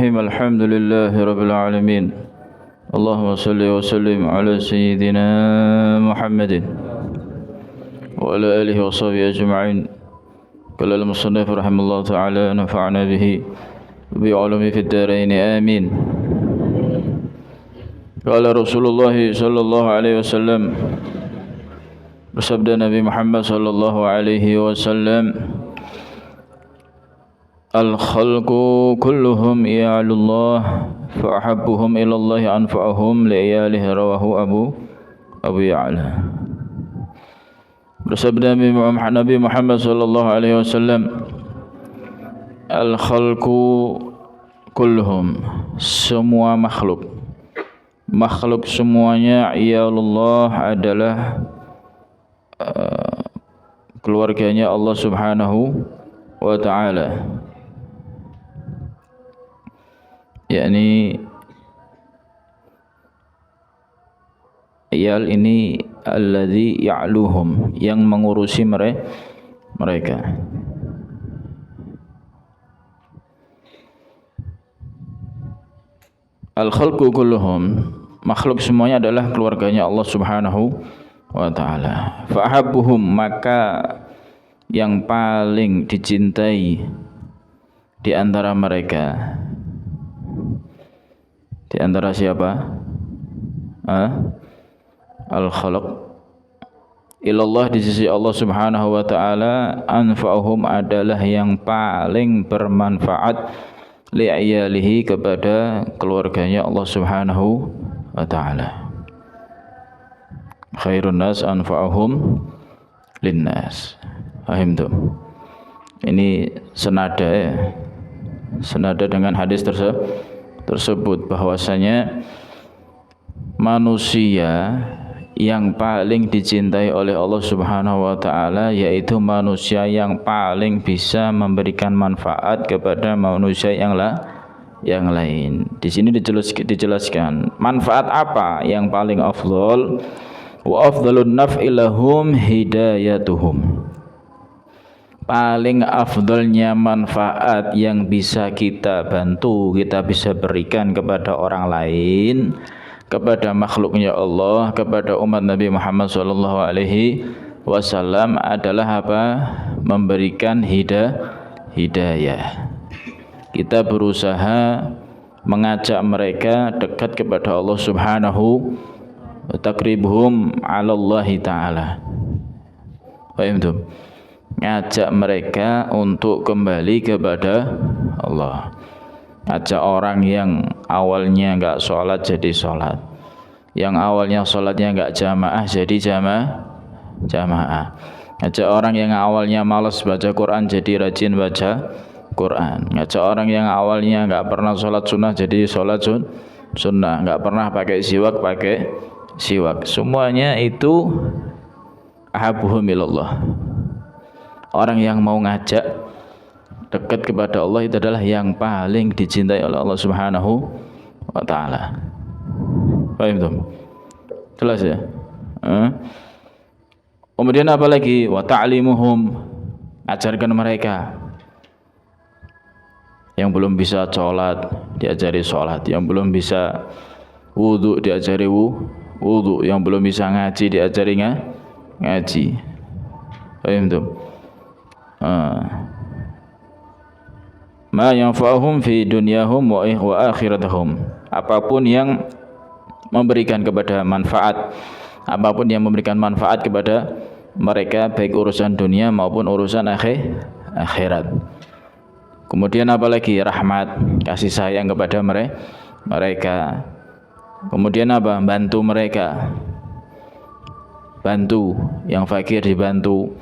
Bismillahirrahmanirrahim. Alhamdulillahirabbil alamin. Allahumma shalli wa sallim ala sayyidina Muhammadin wa ala alihi wa sahbihi ajma'in. Qala al-musannif rahimallahu ta'ala nafa'ana bihi bi 'ulumi fid dharain amin. Qala Rasulullah sallallahu alaihi wasallam, bersabda Nabi Muhammad sallallahu alaihi wasallam, al-khalqu kulluhum iyalullah fa ahabbuhum ilallahi anfa'uhum li'iyalihi, rawahu Abu Ya'la. Bersabda Nabi Muhammad sallallahu alaihi wasallam, al-khalqu kulluhum, semua makhluk semuanya iyalullah adalah keluarganya Allah Subhanahu wa ta'ala. Yakni iyal ini alladzi ya'luhum, yang mengurusi mereka. Al-khalqu kulluhum, makhluk semuanya adalah keluarganya Allah Subhanahu wa ta'ala. Fa ahabbuhum, maka yang paling dicintai di antara mereka. Di antara siapa? Al-khalq ilallah, di sisi Allah Subhanahu wa ta'ala, anfa'uhum adalah yang paling bermanfaat li'iyalihi, kepada keluarganya Allah Subhanahu wa ta'ala. Khairun nas anfa'uhum linnas. Fahimtum? Ini senada dengan hadis tersebut, bahwasanya manusia yang paling dicintai oleh Allah Subhanahu wa ta'ala yaitu manusia yang paling bisa memberikan manfaat kepada manusia yang lain. Di sini dijelaskan manfaat apa yang paling afdal. Wa afdalun naf'i lahum hidayatuhum, paling afdalnya manfaat yang bisa kita bantu, kita bisa berikan kepada orang lain, kepada makhluknya Allah, kepada umat Nabi Muhammad sallallahu alaihi wasallam adalah apa? Memberikan hidayah. Kita berusaha mengajak mereka dekat kepada Allah Subhanahu wa taqribuhum 'ala Allah taala. Paham? Ngajak mereka untuk kembali kepada Allah. Ajak orang yang awalnya enggak sholat jadi sholat, yang awalnya sholatnya enggak jamaah jadi jamaah. Ajak orang yang awalnya malas baca Quran jadi rajin baca Quran. Ngajak orang yang awalnya enggak pernah sholat sunnah jadi sholat sunnah, enggak pernah pakai siwak siwak. Semuanya itu ahabbuhum ilallah. Orang yang mau ngajak dekat kepada Allah itu adalah yang paling dicintai oleh Allah Subhanahu wa ta'ala. Paham tuh? Jelas ya? Kemudian apa lagi? Wa ta'limuhum, ajarkan mereka. Yang belum bisa sholat diajari sholat, yang belum bisa wudu diajari wudu, yang belum bisa ngaji diajari ngaji. Paham tuh? Ma yanfa'uhum fi dunyahum wa akhiratahum, apapun yang memberikan manfaat kepada mereka, baik urusan dunia maupun urusan akhirat. Kemudian apalagi? Rahmat, kasih sayang kepada mereka. Kemudian apa? Bantu mereka, bantu yang fakir dibantu,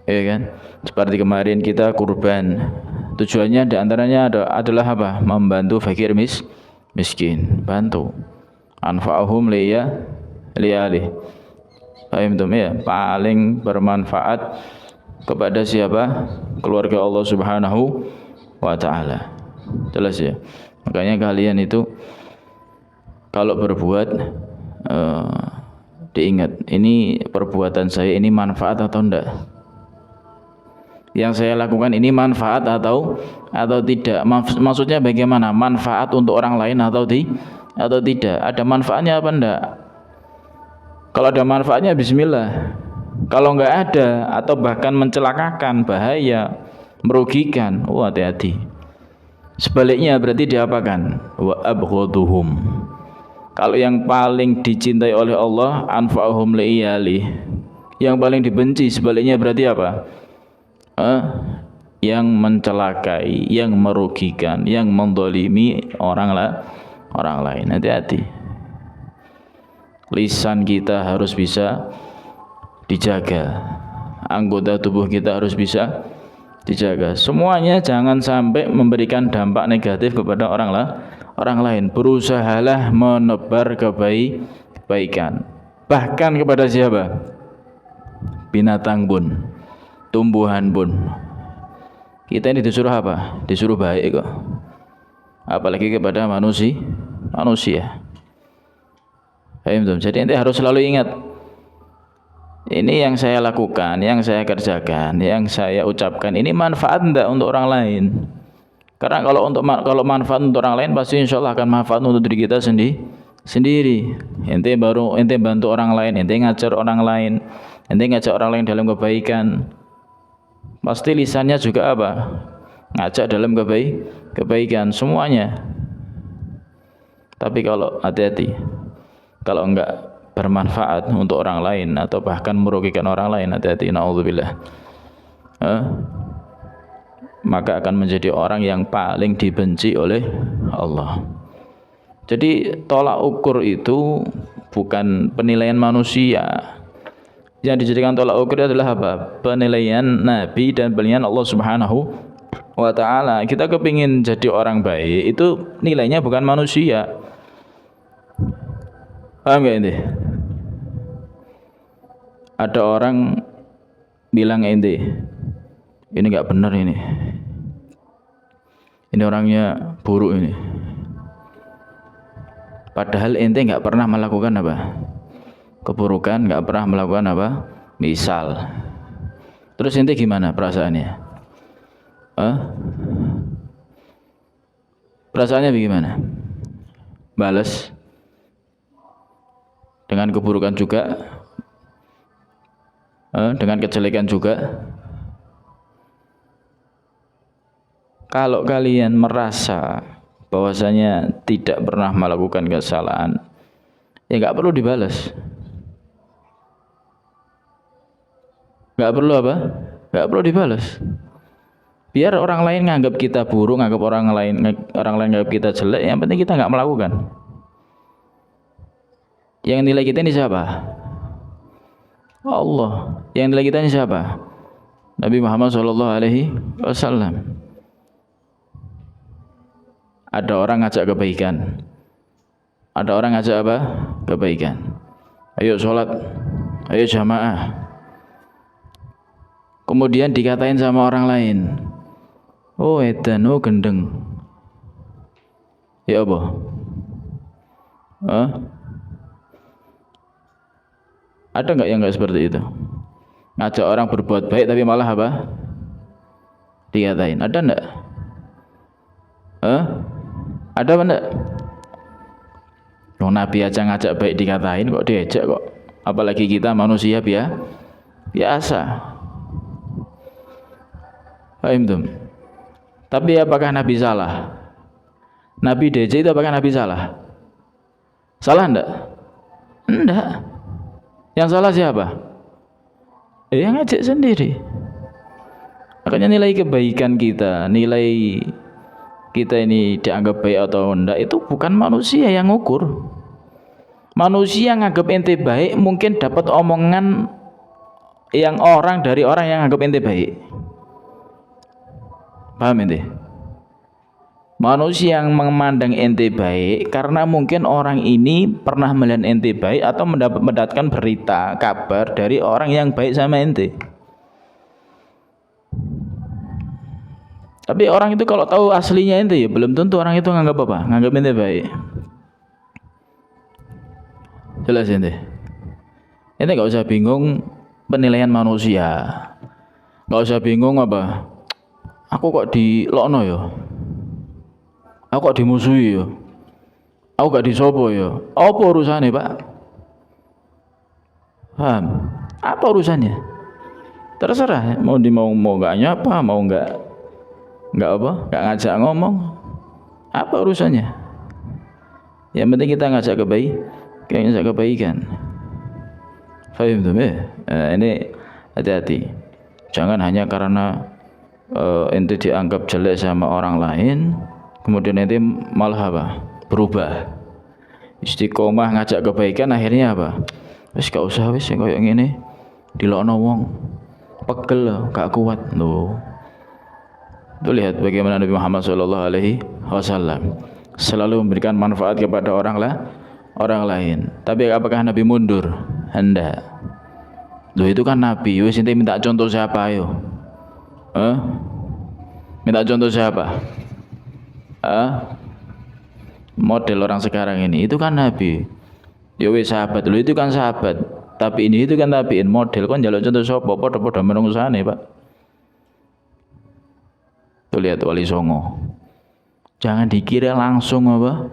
ya kan? Seperti kemarin kita kurban, tujuannya diantaranya adalah apa? Membantu fakir miskin, bantu. Anfa'uhum liyalih. Paham ya? Paling bermanfaat kepada siapa? Keluarga Allah Subhanahu wa ta'ala. Jelas ya? Makanya kalian itu kalau berbuat diingat, ini perbuatan saya ini manfaat atau enggak? Yang saya lakukan ini manfaat atau tidak? Maksudnya bagaimana? Manfaat untuk orang lain atau tidak? Ada manfaatnya apa enggak? Kalau ada manfaatnya bismillah. Kalau enggak ada atau bahkan mencelakakan, bahaya, merugikan, hati-hati. Sebaliknya berarti diapakan? Wa abghaduhum. Kalau yang paling dicintai oleh Allah, anfa'uhum li'iyali. Yang paling dibenci sebaliknya berarti apa? Yang mencelakai, yang merugikan, yang mendolimi orang lain. Hati-hati. Lisan kita harus bisa dijaga, anggota tubuh kita harus bisa dijaga. Semuanya jangan sampai memberikan dampak negatif kepada orang lain. Berusahalah menebar kebaikan, bahkan kepada siapa? Binatang pun, tumbuhan pun. Kita ini disuruh apa? Disuruh baik kok. Apalagi kepada manusia. Jadi ente harus selalu ingat, ini yang saya lakukan, yang saya kerjakan, yang saya ucapkan, ini manfaat enggak untuk orang lain? Karena kalau manfaat untuk orang lain, pasti insya Allah akan manfaat untuk diri kita sendiri. Ente bantu orang lain, ente ngajar orang lain, ente ngajak orang lain dalam kebaikan, pasti lisannya juga apa? Ngajak dalam kebaikan semuanya. Tapi kalau hati-hati, kalau enggak bermanfaat untuk orang lain atau bahkan merugikan orang lain, hati-hati, naudzubillah, maka akan menjadi orang yang paling dibenci oleh Allah. Jadi tolak ukur itu bukan penilaian manusia. Yang dijadikan tolak ukur adalah apa? Penilaian Nabi dan penilaian Allah Subhanahu wa ta'ala. Kita kepingin jadi orang baik, itu nilainya bukan manusia. Paham gak ini? Ada orang bilang ini gak benar ini orangnya buruk ini. Padahal ente gak pernah melakukan apa? Keburukan, gak pernah melakukan apa? Misal. Terus ente gimana perasaannya? Perasaannya bagaimana? Balas dengan keburukan juga, dengan kejelekan juga. Kalau kalian merasa bahwasanya tidak pernah melakukan kesalahan, ya nggak perlu dibalas. Nggak perlu apa? Nggak perlu dibalas. Biar orang lain nganggap kita buruk, nganggap orang lain nganggap kita jelek, yang penting kita nggak melakukan. Yang nilai kita ini siapa? Allah. Yang nilai kita ini siapa? Nabi Muhammad SAW. Ada orang ngajak kebaikan, ada orang ngajak apa? Kebaikan. Ayo sholat, ayo jamaah. Kemudian dikatain sama orang lain, oh edan, oh gendeng. Ya apa? Ada enggak yang enggak seperti itu? Ngajak orang berbuat baik tapi malah apa? Dikatain. Ada enggak? Ada apa enggak? Nabi aja ngajak baik dikatain, kok diajak kok? Apalagi kita manusia biasa. Paham tuh? Tapi apakah Nabi salah? Nabi DJ itu apakah Nabi salah? Salah enggak? Enggak. Yang salah siapa? Yang ngajak sendiri. Makanya nilai kebaikan kita, nilai kita ini dianggap baik atau enggak, itu bukan manusia yang ngukur. Manusia nganggap ente baik mungkin dapat omongan yang dari orang yang nganggap ente baik. Paham ente? Manusia yang memandang ente baik karena mungkin orang ini pernah melihat ente baik atau mendapatkan berita, kabar dari orang yang baik sama ente. Tapi orang itu kalau tahu aslinya ente, ya belum tentu orang itu nganggap apa? Nganggap ente baik. Jelas ente? Ente gak usah bingung penilaian manusia. Enggak usah bingung apa. Aku kok dilokno ya? Aku kok dimusuhi ya? Aku gak disopo ya? Apa urusannya, Pak? Paham? Apa urusannya? Terserah, mau nggak nyapa, mau nggak apa, nggak ngajak ngomong, apa urusannya? Yang penting kita ngajak kebaikan. Fahim tuh, ini hati-hati. Jangan hanya karena ente dianggap jelek sama orang lain, kemudian ente malah apa? Berubah. Istiqomah ngajak kebaikan akhirnya apa? Wis gak usah wis koyo ngene. Dilokno wong. Pegel gak kuat loh. Tuh lihat bagaimana Nabi Muhammad SAW selalu memberikan manfaat kepada orang lain. Tapi apakah Nabi mundur? Hendak. Loh itu kan Nabi. Wis ente minta contoh siapa ayo? Minta contoh siapa? Model orang sekarang ini itu kan Nabi. Ya wis sahabat. Loh itu kan sahabat. Tapi ini itu kan tabiin model kan njaluk contoh sapa padha-padha menungsane, Pak. Tuh lihat Wali Songo. Jangan dikira langsung apa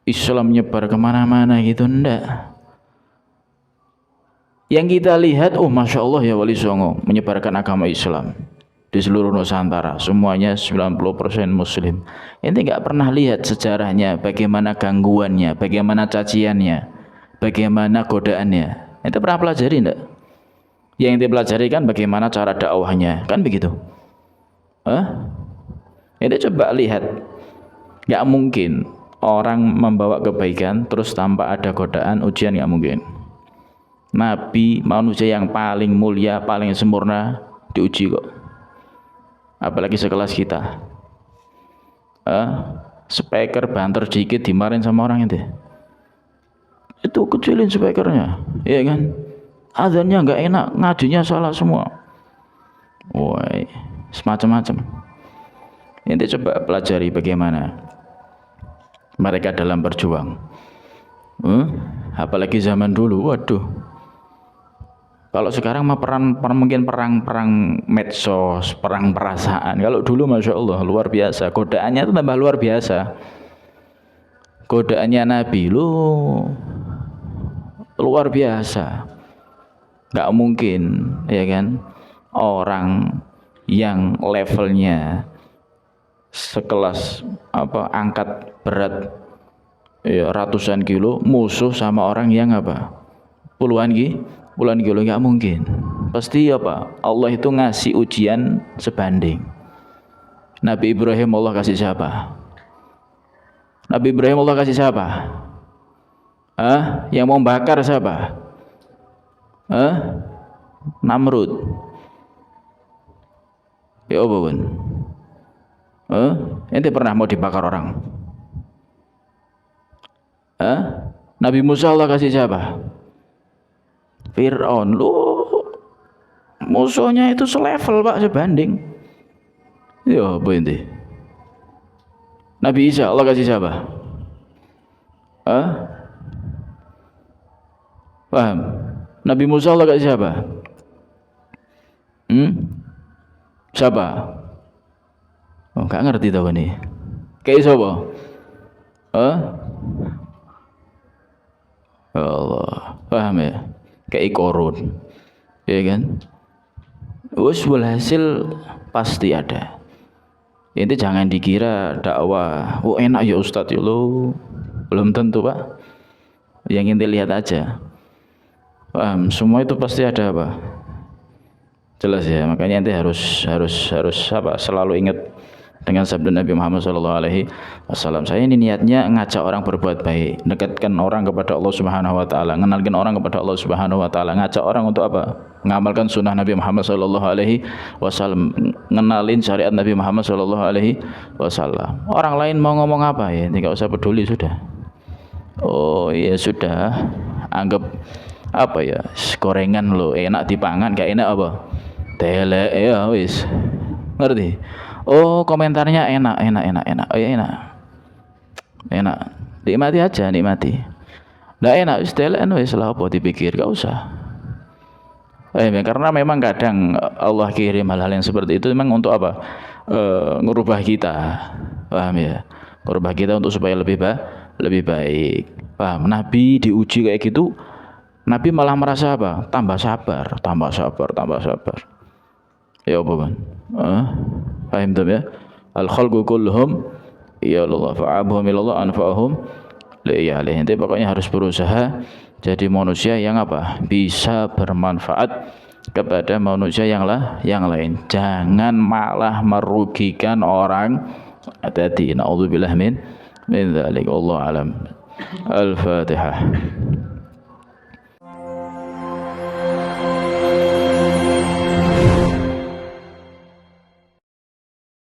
Islam nyebar kemana-mana gitu, ndak. Yang kita lihat, oh Masya Allah ya Wali Songo menyebarkan agama Islam di seluruh Nusantara, semuanya 90% Muslim. Ente nggak pernah lihat sejarahnya, bagaimana gangguannya, bagaimana caciannya, bagaimana godaannya. Ente pernah pelajari enggak? Yang ente pelajari kan bagaimana cara dakwahnya, kan begitu? Ente coba lihat, nggak mungkin orang membawa kebaikan terus tanpa ada godaan, ujian, nggak mungkin. Nabi manusia yang paling mulia, paling sempurna diuji kok. Apalagi sekelas kita. Speaker banter dikit dimarahin sama orang itu. Itu kecilin speakernya, iya kan? Azannya nggak enak, ngajinya salah semua. Woi, semacam-macam. Ini coba pelajari bagaimana mereka dalam berjuang. Apalagi zaman dulu, waduh. Kalau sekarang mah mungkin perang medsos, perang perasaan. Kalau dulu Masya Allah luar biasa. Godaannya itu tambah luar biasa. Godaannya Nabi lu luar biasa. Gak mungkin, ya kan? Orang yang levelnya sekelas angkat berat ya ratusan kilo musuh sama orang yang puluhan kilo, nggak mungkin. Pasti Allah itu ngasih ujian sebanding. Nabi Ibrahim Allah kasih siapa? Nabi Ibrahim Allah kasih siapa? Yang mau bakar siapa? Namrud. Ya apa pun? Ente pernah mau dibakar orang? Nabi Musa Allah kasih siapa? Fir'aun. Lu musuhnya itu selevel Pak, sebanding. Ya apa ente? Nabi Isa Allah kasih siapa? Paham? Nabi Musa Allah kasih siapa? Siapa? Oh, gak ngerti tau nih. Kayak siapa? Allah, paham ya? Kayak Korun, ya kan? Walhasil pasti ada. Ini jangan dikira dakwah, enak ya Ustadz ya lo, belum tentu Pak. Yang inti lihat aja. Paham? Semua itu pasti ada jelas ya. Makanya ente harus selalu ingat dengan sabda Nabi Muhammad SAW. Saya ini niatnya ngajak orang berbuat baik, dekatkan orang kepada Allah Subhanahu Wa Taala, ngenalkan orang kepada Allah Subhanahu Wa Taala, ngajak orang untuk mengamalkan sunnah Nabi Muhammad SAW, ngenalin syariat Nabi Muhammad SAW. Orang lain mau ngomong apa ya, tidak usah peduli sudah. Oh iya sudah, anggap gorengan lo enak dipangan, gak enak telek ya wis, ngerti? Oh komentarnya enak. Oh ya enak, nikmati aja, nikmati. Nggak enak wis telek wis lah apa dipikir, gak usah. Karena memang kadang Allah kirim hal-hal yang seperti itu memang untuk apa? Ngerubah kita. Paham ya? Ngerubah kita untuk supaya lebih baik. Paham? Nabi diuji kayak gitu, Nabi malah merasa apa? Tambah sabar, tambah sabar, tambah sabar. Ya apa kan? Paham tak ya? Al khalqu kulluhum ya Allah fa'abuhum ilallah anfa'ahum li'iyalih. Nanti pokoknya harus berusaha jadi manusia yang apa? Bisa bermanfaat kepada manusia yang lain. Jangan malah merugikan orang tadi. Na'udzubillah min dzalik. Wallahu alam. Al-Fatihah.